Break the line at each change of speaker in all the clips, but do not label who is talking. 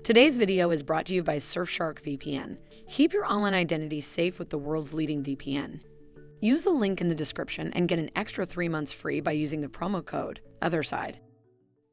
Today's video is brought to you by Surfshark VPN. Keep your online identity safe with the world's leading VPN. Use the link in the description and get an extra 3 months free by using the promo code OTHERSIDE.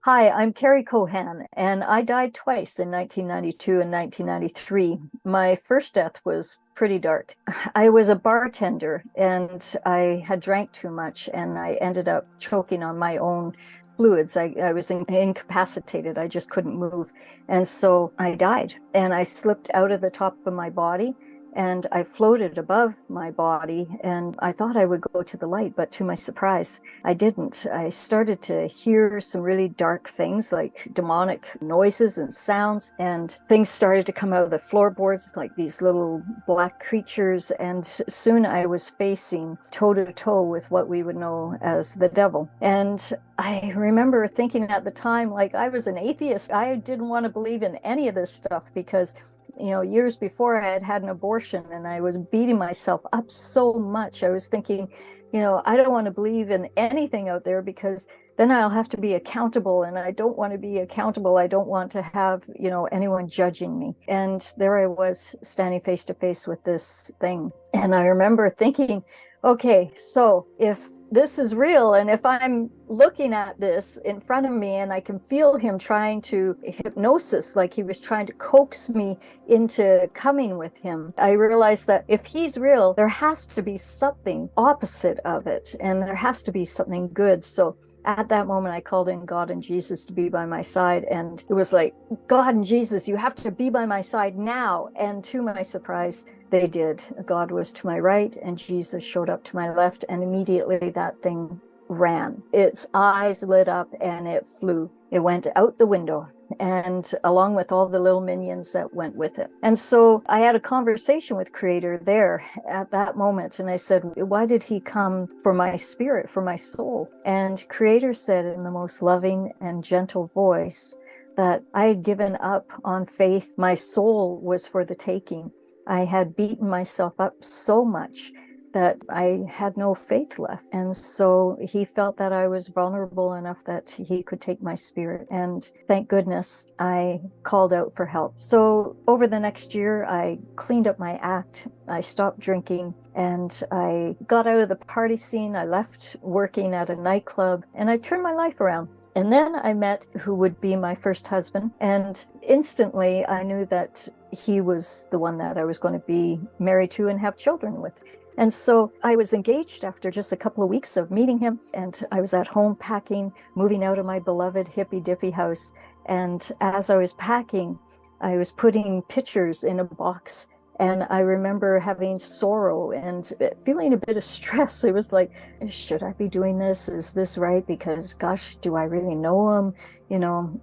Hi, I'm Carrie Kohan, and I died twice in 1992 and 1993. My first death was pretty dark. I was a bartender and I had drank too much and I ended up choking on my own fluids. I was incapacitated. I just couldn't move. And so I died and I slipped out of the top of my body and I floated above my body, and I thought I would go to the light, but to my surprise, I didn't. I started to hear some really dark things like demonic noises and sounds, and things started to come out of the floorboards like these little black creatures, and soon I was facing toe-to-toe with what we would know as the devil. And I remember thinking at the time, like, I was an atheist. I didn't want to believe in any of this stuff because years before I had had an abortion and I was beating myself up so much. I was thinking, I don't want to believe in anything out there because then I'll have to be accountable, and I don't want to be accountable. I don't want to have, anyone judging me. And there I was standing face to face with this thing. And I remember thinking, okay, so if this is real, and if I'm looking at this in front of me and I can feel him trying to hypnosis, like he was trying to coax me into coming with him, I realized that if he's real, there has to be something opposite of it, and there has to be something good. So at that moment, I called in God and Jesus to be by my side. And it was like, God and Jesus, you have to be by my side now. And to my surprise, they did. God was to my right and Jesus showed up to my left. And immediately that thing ran. Its eyes lit up and it flew. It went out the window, and along with all the little minions that went with it. And so I had a conversation with Creator there at that moment. And I said, why did he come for my spirit, for my soul? And Creator said in the most loving and gentle voice that I had given up on faith. My soul was for the taking. I had beaten myself up so much that I had no faith left. And so he felt that I was vulnerable enough that he could take my spirit. And thank goodness I called out for help. So over the next year, I cleaned up my act. I stopped drinking and I got out of the party scene. I left working at a nightclub and I turned my life around. And then I met who would be my first husband. And instantly I knew that he was the one that I was going to be married to and have children with. And so I was engaged after just a couple of weeks of meeting him, and I was at home packing, moving out of my beloved hippy dippy house. And as I was packing, I was putting pictures in a box. And I remember having sorrow and feeling a bit of stress. It was like, should I be doing this? Is this right? Because gosh, do I really know him?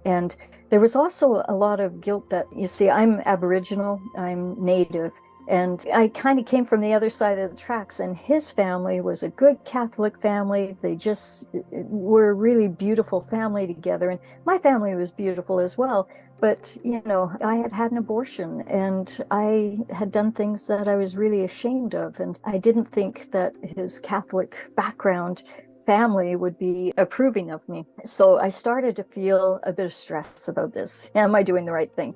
And there was also a lot of guilt that, you see, I'm Aboriginal, I'm Native. And I kind of came from the other side of the tracks, and his family was a good Catholic family. They just were a really beautiful family together. And my family was beautiful as well. But, I had had an abortion and I had done things that I was really ashamed of. And I didn't think that his Catholic background family would be approving of me. So I started to feel a bit of stress about this. Am I doing the right thing?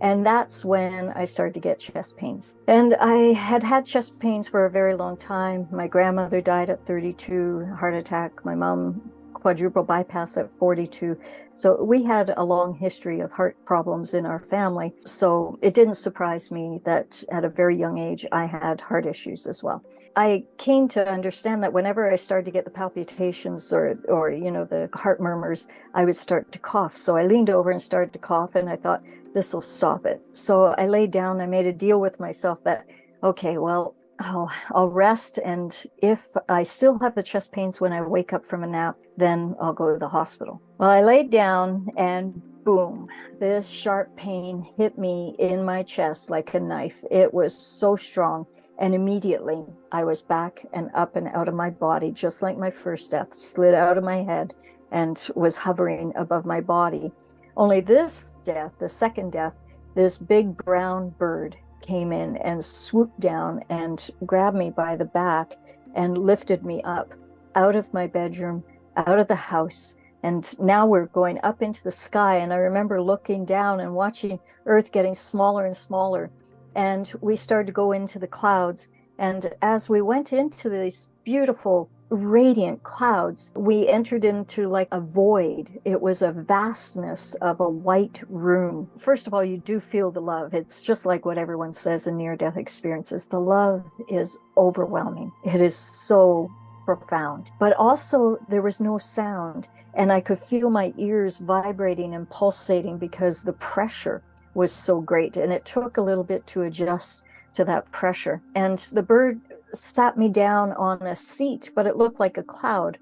And that's when I started to get chest pains. And I had had chest pains for a very long time. My grandmother died at 32, heart attack. My mom quadruple bypass at 42. So we had a long history of heart problems in our family. So it didn't surprise me that at a very young age, I had heart issues as well. I came to understand that whenever I started to get the palpitations or the heart murmurs, I would start to cough. So I leaned over and started to cough, and I thought, this will stop it. So I laid down, I made a deal with myself that, okay, well, I'll rest, and if I still have the chest pains when I wake up from a nap, then I'll go to the hospital. Well, I laid down and boom, this sharp pain hit me in my chest like a knife. It was so strong, and immediately I was back and up and out of my body, just like my first death, slid out of my head and was hovering above my body. Only this death, the second death, this big brown bird came in and swooped down and grabbed me by the back and lifted me up out of my bedroom, out of the house, And now we're going up into the sky. And I remember looking down and watching Earth getting smaller and smaller. And we started to go into the clouds. And as we went into these beautiful, radiant clouds, we entered into like a void. It was a vastness of a white room. First of all, you do feel the love. It's just like what everyone says in near-death experiences. The love is overwhelming. It is so profound. But also, there was no sound. And I could feel my ears vibrating and pulsating because the pressure was so great. And it took a little bit to adjust to that pressure. And the bird sat me down on a seat, but it looked like a cloud.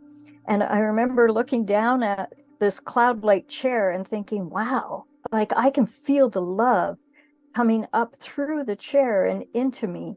And I remember looking down at this cloud-like chair and thinking, wow, like I can feel the love coming up through the chair and into me.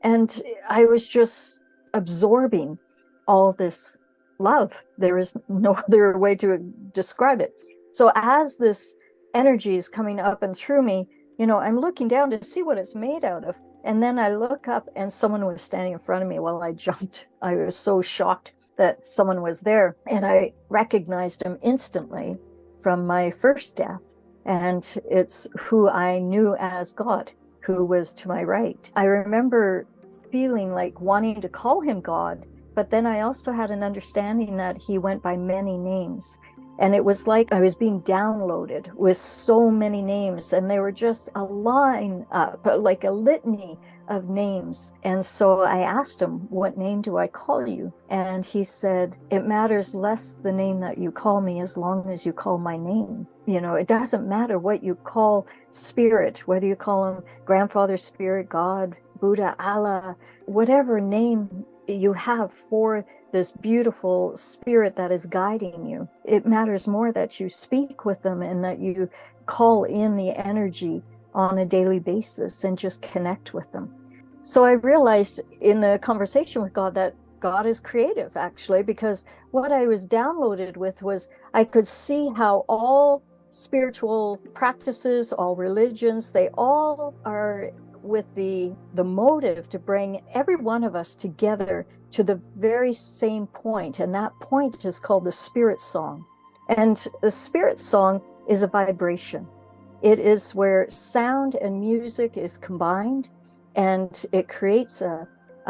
And I was just absorbing all this love. There is no other way to describe it. So as this energy is coming up and through me, you know, I'm looking down to see what it's made out of. And then I look up and someone was standing in front of me. Well, I jumped. I was so shocked that someone was there. And I recognized him instantly from my first death. And it's who I knew as God, who was to my right. I remember feeling like wanting to call him God, but then I also had an understanding that he went by many names. And it was like I was being downloaded with so many names, and they were just a line up, like a litany of names. And so I asked him, what name do I call you? And he said, it matters less the name that you call me as long as you call my name. You know, it doesn't matter what you call spirit, whether you call him grandfather spirit, God, Buddha, Allah, whatever name you have for this beautiful spirit that is guiding you. It matters more that you speak with them and that you call in the energy on a daily basis and just connect with them. So I realized in the conversation with God that God is creative, actually, because what I was downloaded with was I could see how all spiritual practices, all religions, they all are with the motive to bring every one of us together to the very same point. And that point is called the spirit song. And the spirit song is a vibration. It is where sound and music is combined, and it creates a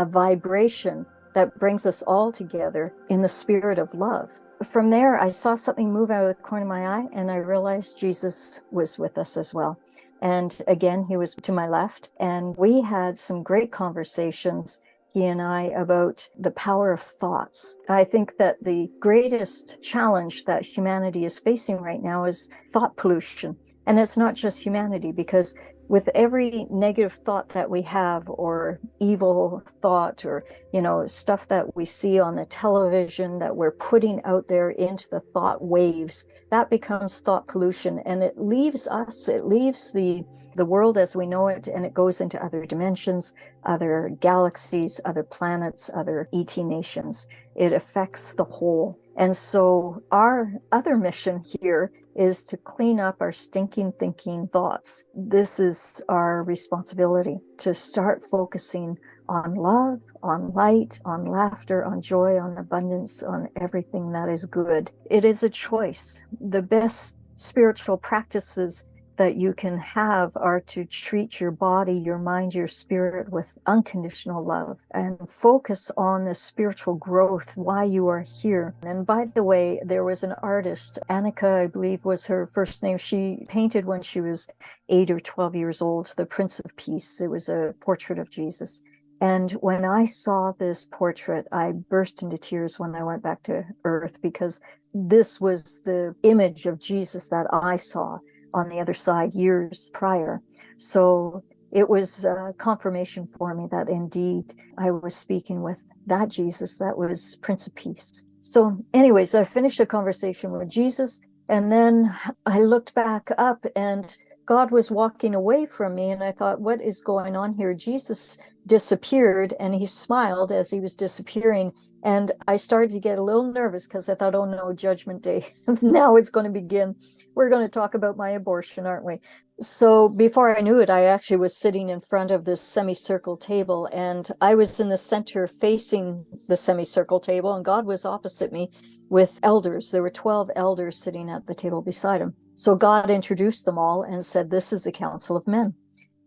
vibration that brings us all together in the spirit of love. From there, I saw something move out of the corner of my eye, and I realized Jesus was with us as well. And again, he was to my left, and we had some great conversations, he and I, about the power of thoughts. I think that the greatest challenge that humanity is facing right now is thought pollution. And it's not just humanity, because with every negative thought that we have, or evil thought, or, you know, stuff that we see on the television that we're putting out there into the thought waves, that becomes thought pollution, and it leaves us, it leaves the world as we know it, and it goes into other dimensions, other galaxies, other planets, other ET nations. It affects the whole. And so our other mission here is to clean up our stinking thinking thoughts. This is our responsibility, to start focusing on love, on light, on laughter, on joy, on abundance, on everything that is good. It is a choice. The best spiritual practices that you can have are to treat your body, your mind, your spirit with unconditional love, and focus on the spiritual growth, why you are here. And by the way, there was an artist, Annika, I believe was her first name. She painted when she was 8 or 12 years old, the Prince of Peace. It was a portrait of Jesus. And when I saw this portrait, I burst into tears when I went back to Earth, because this was the image of Jesus that I saw on the other side years prior. So it was confirmation for me that indeed I was speaking with that Jesus, that was Prince of Peace. So anyways, I finished the conversation with Jesus, and then I looked back up and God was walking away from me, and I thought, what is going on here? Jesus disappeared, and he smiled as he was disappearing. And I started to get a little nervous because I thought, oh no, Judgment Day. Now it's going to begin. We're going to talk about my abortion, aren't we? So before I knew it, I actually was sitting in front of this semicircle table, and I was in the center facing the semicircle table, and God was opposite me. with elders. There were 12 elders sitting at the table beside him. So God introduced them all and said, this is the council of men.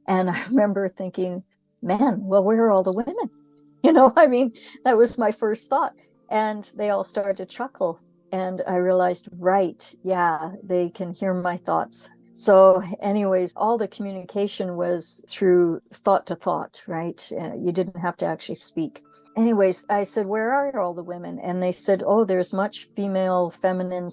And I remember thinking, man, well, where are all the women? I mean, that was my first thought. And they all started to chuckle. And I realized, right, yeah, they can hear my thoughts. So anyways, all the communication was through thought to thought, right? You didn't have to actually speak. Anyways, I said, where are all the women? And they said, oh, there's much female, feminine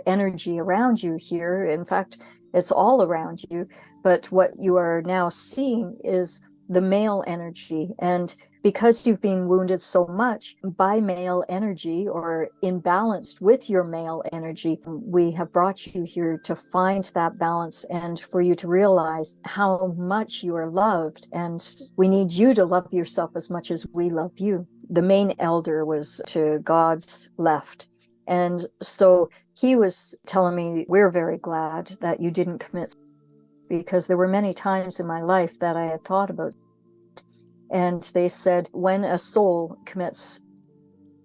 energy around you here. In fact, it's all around you. But what you are now seeing is the male energy. And because you've been wounded so much by male energy or imbalanced with your male energy, we have brought you here to find that balance and for you to realize how much you are loved. And we need you to love yourself as much as we love you. The main elder was to God's left. And so he was telling me, we're very glad that you didn't commit, because there were many times in my life that I had thought about. And they said, when a soul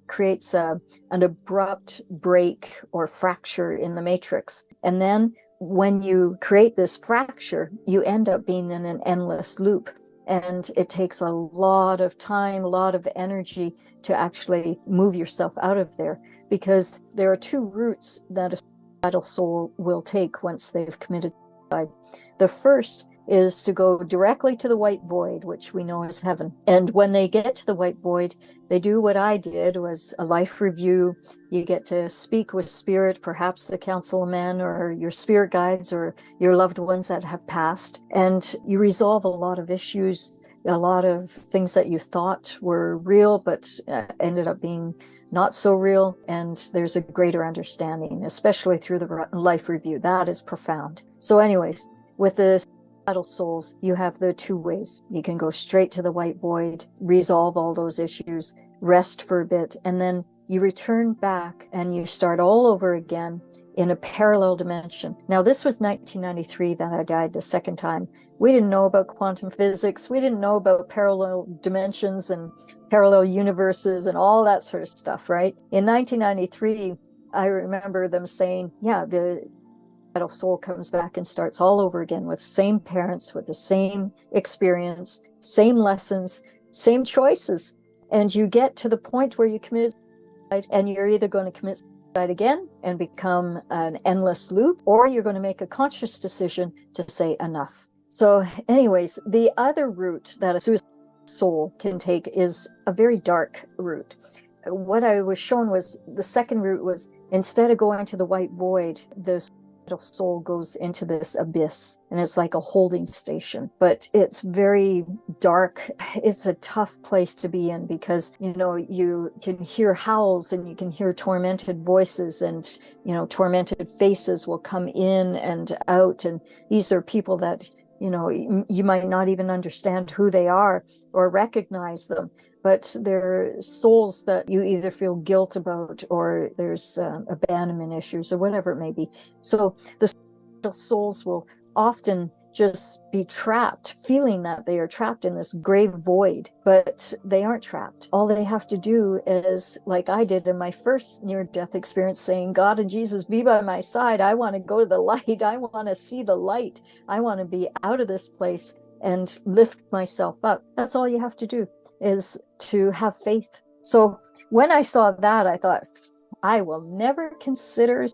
creates an abrupt break or fracture in the matrix, and then when you create this fracture, you end up being in an endless loop. And it takes a lot of time, a lot of energy to actually move yourself out of there, because there are two routes that a suicidal soul will take once they've committed suicide. The first is to go directly to the white void, which we know is heaven. And when they get to the white void, they do what I did, was a life review. You get to speak with spirit, perhaps the council of men or your spirit guides or your loved ones that have passed. And you resolve a lot of issues, a lot of things that you thought were real, but ended up being not so real. And there's a greater understanding, especially through the life review. That is profound. So anyways, with the suicidal souls, you have the two ways. You can go straight to the white void, resolve all those issues, rest for a bit, and then you return back and you start all over again in a parallel dimension. Now, this was 1993 that I died the second time. We didn't know about quantum physics. We didn't know about parallel dimensions and parallel universes and all that sort of stuff, right? In 1993, I remember them saying, yeah, the soul comes back and starts all over again with same parents, with the same experience, same lessons, same choices. And you get to the point where you commit suicide, and you're either going to commit suicide again and become an endless loop, or you're going to make a conscious decision to say enough. So anyways, the other route that a suicidal soul can take is a very dark route. What I was shown was the second route was, instead of going to the white void, the soul goes into this abyss, and it's like a holding station, but it's very dark. It's a tough place to be in, because you can hear howls and you can hear tormented voices, and tormented faces will come in and out, and these are people that you might not even understand who they are or recognize them, but they're souls that you either feel guilt about, or there's abandonment issues or whatever it may be. So the souls will often just be trapped, feeling that they are trapped in this gray void, but they aren't trapped. All they have to do is, like I did in my first near-death experience, saying, God and Jesus, be by my side. I want to go to the light. I want to see the light. I want to be out of this place and lift myself up. That's all you have to do, is to have faith. So when I saw that, I thought, I will never consider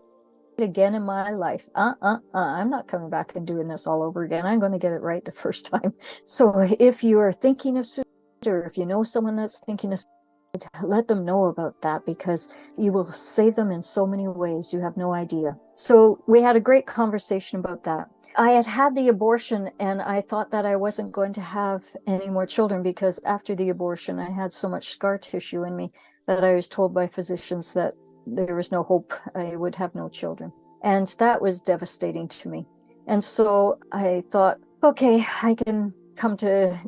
again in my life. I'm not coming back and doing this all over again. I'm going to get it right the first time. So if you are thinking of suicide, or if you know someone that's thinking of suicide, let them know about that, because you will save them in so many ways. You have no idea. So we had a great conversation about that. I had had the abortion, and I thought that I wasn't going to have any more children, because after the abortion, I had so much scar tissue in me that I was told by physicians that there was no hope. I would have no children. And that was devastating to me. And so I thought, okay, I can come to,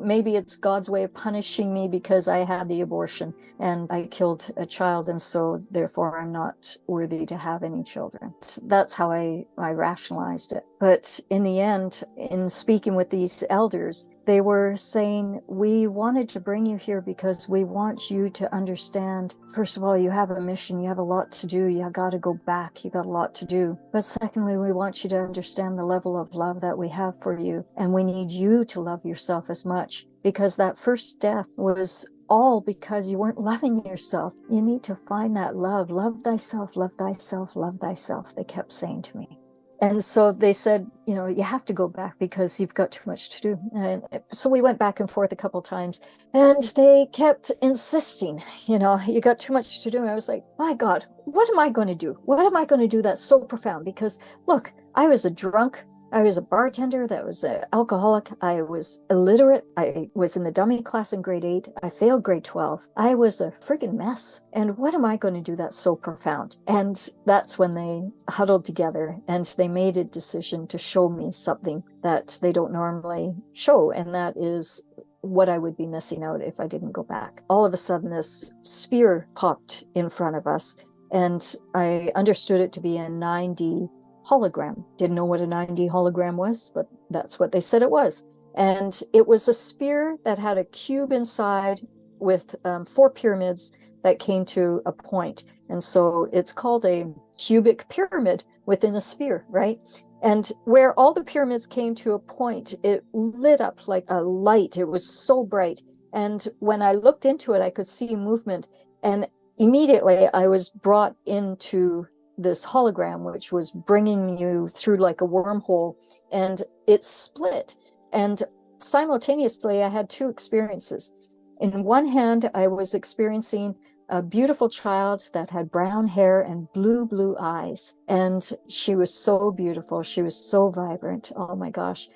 maybe it's God's way of punishing me because I had the abortion and I killed a child, and so therefore I'm not worthy to have any children. That's how I rationalized it. But in the end, in speaking with these elders, they were saying, we wanted to bring you here because we want you to understand, first of all, you have a mission, you have a lot to do, you got to go back, you got a lot to do. But secondly, we want you to understand the level of love that we have for you. And we need you to love yourself as much, because that first death was all because you weren't loving yourself. You need to find that love. Love thyself, love thyself, love thyself, they kept saying to me. And so they said, you know, you have to go back because you've got too much to do. And so we went back and forth a couple of times, and they kept insisting, you know, you got too much to do. And I was like, my God, what am I going to do? What am I going to do that's so profound? Because look, I was a drunk. I was a bartender that was an alcoholic. I was illiterate. I was in the dummy class in grade 8. I failed grade 12. I was a friggin' mess. And what am I going to do that's so profound? And that's when they huddled together and they made a decision to show me something that they don't normally show. And that is what I would be missing out if I didn't go back. All of a sudden, this sphere popped in front of us, and I understood it to be a 9D hologram. Didn't know what a 9D hologram was, but that's what they said it was. And it was a sphere that had a cube inside with 4 pyramids that came to a point. And so it's called a cubic pyramid within a sphere, right? And where all the pyramids came to a point, it lit up like a light. It was so bright. And when I looked into it, I could see movement. And immediately I was brought into this hologram, which was bringing you through like a wormhole, and it split. And simultaneously, I had 2 experiences. In one hand, I was experiencing a beautiful child that had brown hair and blue eyes. And she was so beautiful. She was so vibrant. Oh my gosh.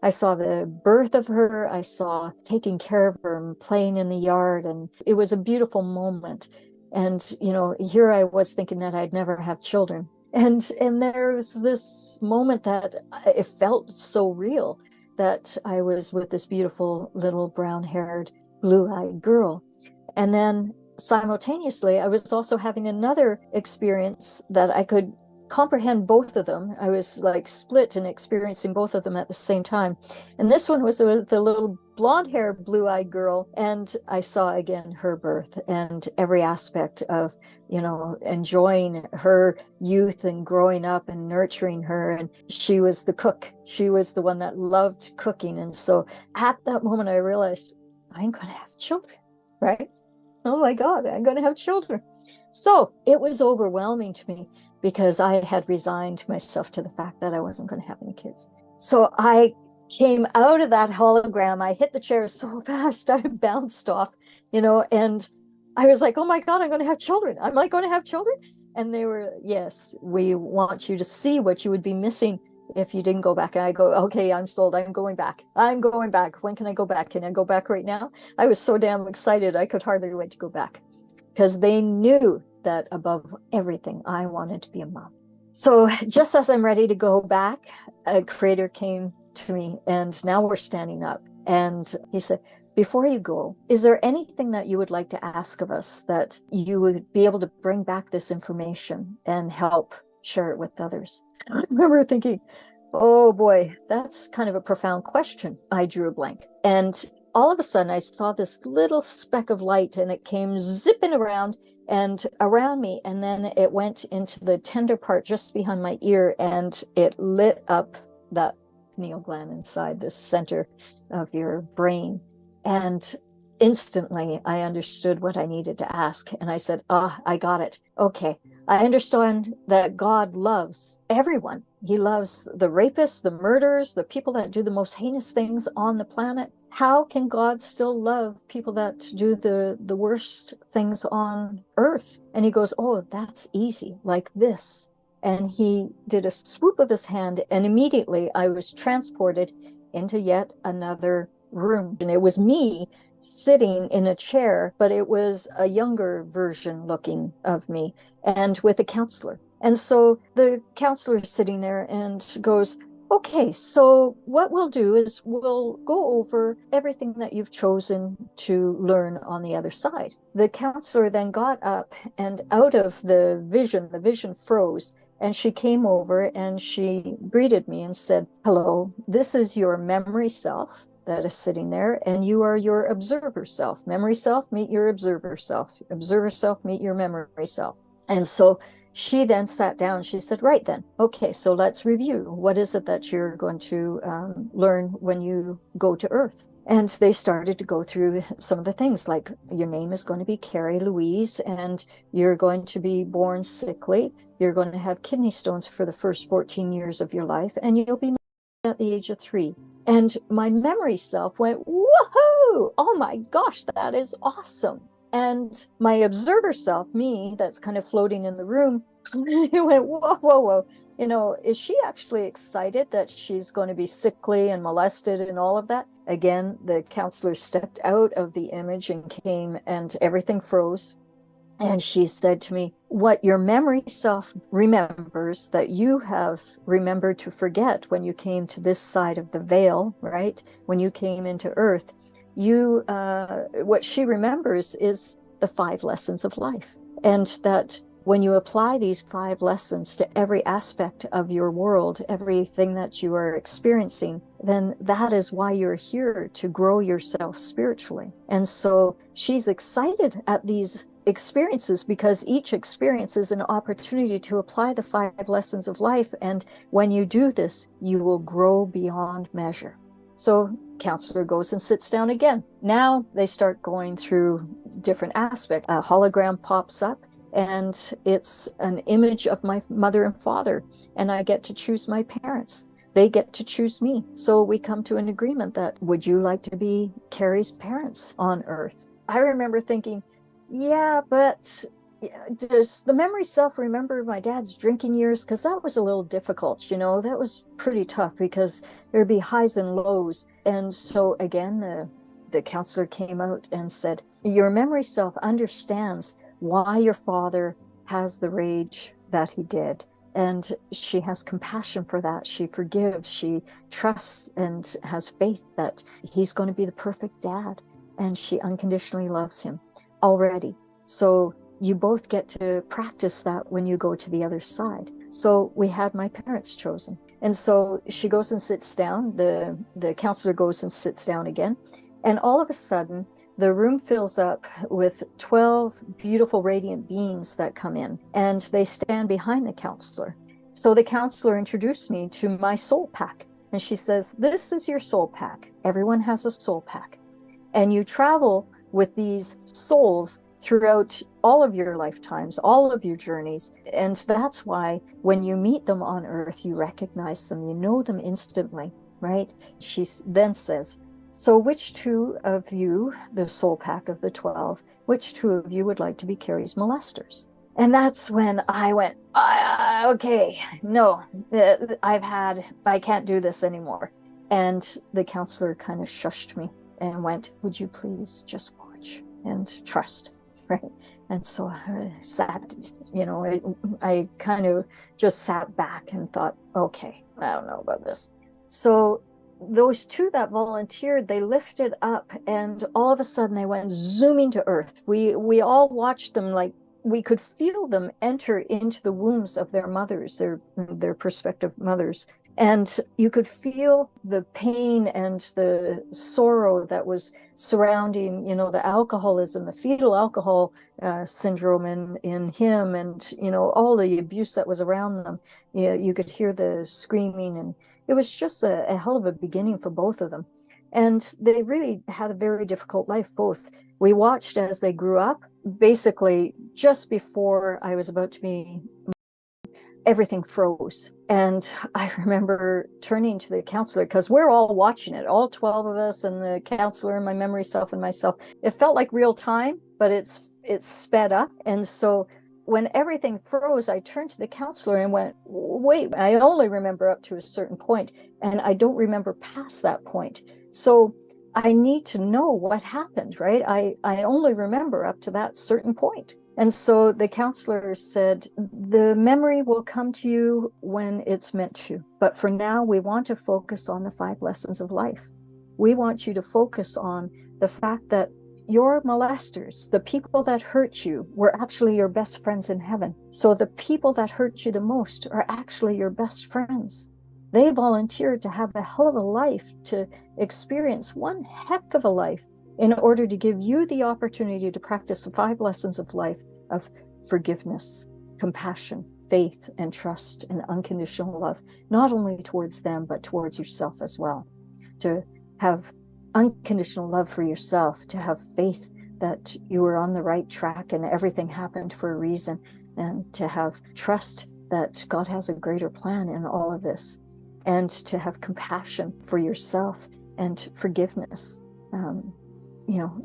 I saw the birth of her. I saw taking care of her and playing in the yard. And it was a beautiful moment. And, you know, here I was thinking that I'd never have children. And there was this moment that it felt so real, that I was with this beautiful little brown-haired, blue-eyed girl. And then simultaneously, I was also having another experience that I could comprehend both of them. I was like split and experiencing both of them at the same time. And this one was with the little blonde hair, blue-eyed girl. And I saw again her birth and every aspect of, you know, enjoying her youth and growing up and nurturing her. And she was the cook. She was the one that loved cooking. And so at that moment, I realized I'm going to have children, right? Oh my God, I'm going to have children. So it was overwhelming to me because I had resigned myself to the fact that I wasn't going to have any kids. So I came out of that hologram. I hit the chair so fast, I bounced off, you know, and I was like, oh my God, I'm going to have children. Am I going to have children? And they were, yes, we want you to see what you would be missing if you didn't go back. And I go, okay, I'm sold. I'm going back. I'm going back. When can I go back? Can I go back right now? I was so damn excited. I could hardly wait to go back because they knew that above everything, I wanted to be a mom. So just as I'm ready to go back, a creator came to me, and now we're standing up. And he said, before you go, is there anything that you would like to ask of us that you would be able to bring back this information and help share it with others? I remember thinking, oh boy, that's kind of a profound question. I drew a blank. And all of a sudden I saw this little speck of light, and it came zipping around and around me. And then it went into the tender part just behind my ear, and it lit up that pineal gland inside the center of your brain. And instantly I understood what I needed to ask. And I said, I got it. Okay. I understand that God loves everyone. He loves the rapists, the murderers, the people that do the most heinous things on the planet. How can God still love people that do the worst things on earth? And he goes, oh, that's easy, like this. And he did a swoop of his hand, and immediately I was transported into yet another room. And it was me sitting in a chair, but it was a younger version looking of me, and with a counselor. And so the counselor is sitting there and goes, okay, so what we'll do is we'll go over everything that you've chosen to learn on the other side. The counselor then got up, and out of the vision froze. And she came over and she greeted me and said, hello, this is your memory self. that is sitting there, and you are your observer self. Memory self, meet your observer self. Observer self, meet your memory self. And so she then sat down. She said, right then, okay, so let's review. What is it that you're going to learn when you go to Earth? And they started to go through some of the things, like your name is going to be Carrie Louise, and you're going to be born sickly. You're going to have kidney stones for the first 14 years of your life, and you'll be at the age of 3. And my memory self went, woohoo! Oh my gosh, that is awesome. And my observer self, me, that's kind of floating in the room, it went, whoa, whoa, whoa. You know, is she actually excited that she's going to be sickly and molested and all of that? Again, the counselor stepped out of the image and came, and everything froze. And she said to me, what your memory self remembers that you have remembered to forget when you came to this side of the veil, right? When you came into Earth, what she remembers is the 5 lessons of life. And that when you apply these 5 lessons to every aspect of your world, everything that you are experiencing, then that is why you're here, to grow yourself spiritually. And so she's excited at these experiences, because each experience is an opportunity to apply the 5 lessons of life. And when you do this, you will grow beyond measure. So counselor goes and sits down again. Now they start going through different aspects. A hologram pops up, and it's an image of my mother and father, and I get to choose my parents. They get to choose me. So we come to an agreement that, would you like to be Carrie's parents on Earth? I remember thinking, yeah, but does the memory self remember my dad's drinking years? Because that was a little difficult, you know, that was pretty tough, because there'd be highs and lows. And so again, the counselor came out and said, your memory self understands why your father has the rage that he did. And she has compassion for that. She forgives, she trusts and has faith that he's going to be the perfect dad. And she unconditionally loves him already. So you both get to practice that when you go to the other side. So we had my parents chosen. And so she goes and sits down. The counselor goes and sits down again. And all of a sudden, the room fills up with 12 beautiful radiant beings that come in, and they stand behind the counselor. So the counselor introduced me to my soul pack. And she says, this is your soul pack. Everyone has a soul pack. And you travel with these souls throughout all of your lifetimes, all of your journeys. And that's why when you meet them on Earth, you recognize them, you know them instantly, right? She then says, so which 2 of you, the soul pack of the 12, which 2 of you would like to be Carrie's molesters? And that's when I went, okay, no, I can't do this anymore. And the counselor kind of shushed me and went, would you please just watch and trust, right? And so I sat, you know, I kind of just sat back and thought, okay, I don't know about this. So those 2 that volunteered, they lifted up, and all of a sudden they went zooming to Earth. We all watched them, like we could feel them enter into the wombs of their mothers, their prospective mothers. And you could feel the pain and the sorrow that was surrounding, you know, the alcoholism, the fetal alcohol syndrome in him, and, you know, all the abuse that was around them. You could hear the screaming, and it was just a hell of a beginning for both of them. And they really had a very difficult life, both. We watched as they grew up. Basically, just before I was about to be, everything froze. And I remember turning to the counselor, because we're all watching it, all 12 of us, and the counselor and my memory self and myself. It felt like real time, but it's sped up. And so when everything froze, I turned to the counselor and went, wait, I only remember up to a certain point, and I don't remember past that point. So I need to know what happened, right? I only remember up to that certain point. And so the counselor said, the memory will come to you when it's meant to. But for now, we want to focus on the 5 lessons of life. We want you to focus on the fact that your molesters, the people that hurt you, were actually your best friends in heaven. So the people that hurt you the most are actually your best friends. They volunteered to have a hell of a life, to experience one heck of a life, in order to give you the opportunity to practice the 5 lessons of life of forgiveness, compassion, faith, and trust, and unconditional love, not only towards them, but towards yourself as well. To have unconditional love for yourself, to have faith that you were on the right track and everything happened for a reason, and to have trust that God has a greater plan in all of this, and to have compassion for yourself and forgiveness,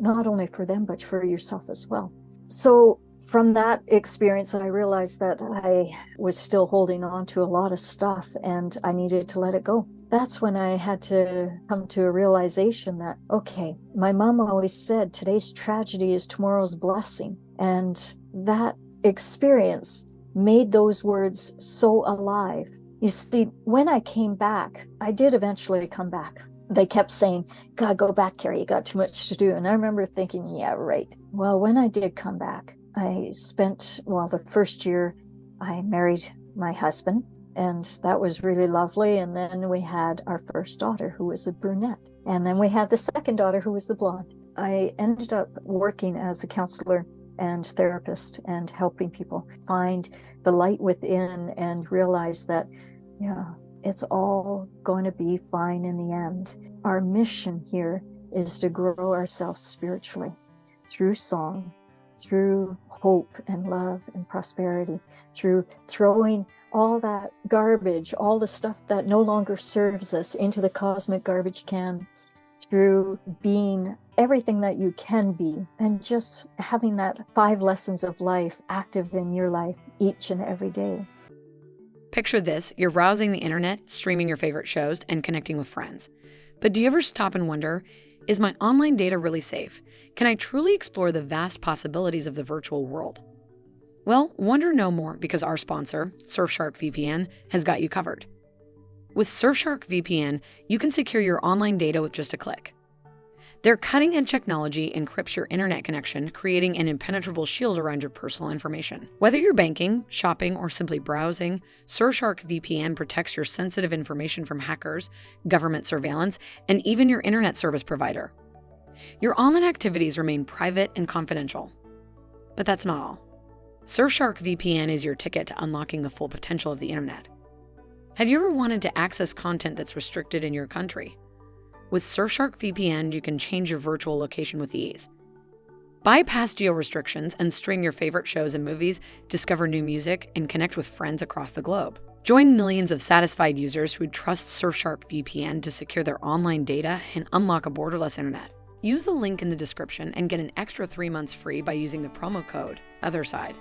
not only for them, but for yourself as well. So from that experience, I realized that I was still holding on to a lot of stuff and I needed to let it go. That's when I had to come to a realization that, okay, my mom always said, today's tragedy is tomorrow's blessing. And that experience made those words so alive. You see, when I came back, I did eventually come back. They kept saying, God, go back, Carrie, you got too much to do. And I remember thinking, yeah, right. Well, when I did come back, I spent, the first year I married my husband, and that was really lovely. And then we had our first daughter, who was a brunette. And then we had the second daughter, who was the blonde. I ended up working as a counselor and therapist and helping people find the light within and realize that, it's all going to be fine in the end. Our mission here is to grow ourselves spiritually through song, through hope and love and prosperity, through throwing all that garbage, all the stuff that no longer serves us into the cosmic garbage can, through being everything that you can be, and just having that 5 lessons of life active in your life each and every day.
Picture this, you're browsing the internet, streaming your favorite shows, and connecting with friends. But do you ever stop and wonder, is my online data really safe? Can I truly explore the vast possibilities of the virtual world? Well, wonder no more, because our sponsor, Surfshark VPN, has got you covered. With Surfshark VPN, you can secure your online data with just a click. Their cutting-edge technology encrypts your internet connection, creating an impenetrable shield around your personal information. Whether you're banking, shopping, or simply browsing, Surfshark VPN protects your sensitive information from hackers, government surveillance, and even your internet service provider. Your online activities remain private and confidential. But that's not all. Surfshark VPN is your ticket to unlocking the full potential of the internet. Have you ever wanted to access content that's restricted in your country? With Surfshark VPN, you can change your virtual location with ease. Bypass geo-restrictions and stream your favorite shows and movies, discover new music, and connect with friends across the globe. Join millions of satisfied users who trust Surfshark VPN to secure their online data and unlock a borderless internet. Use the link in the description and get an extra 3 months free by using the promo code OTHERSIDE.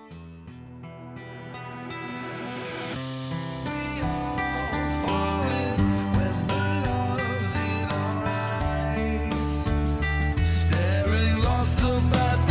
Lost about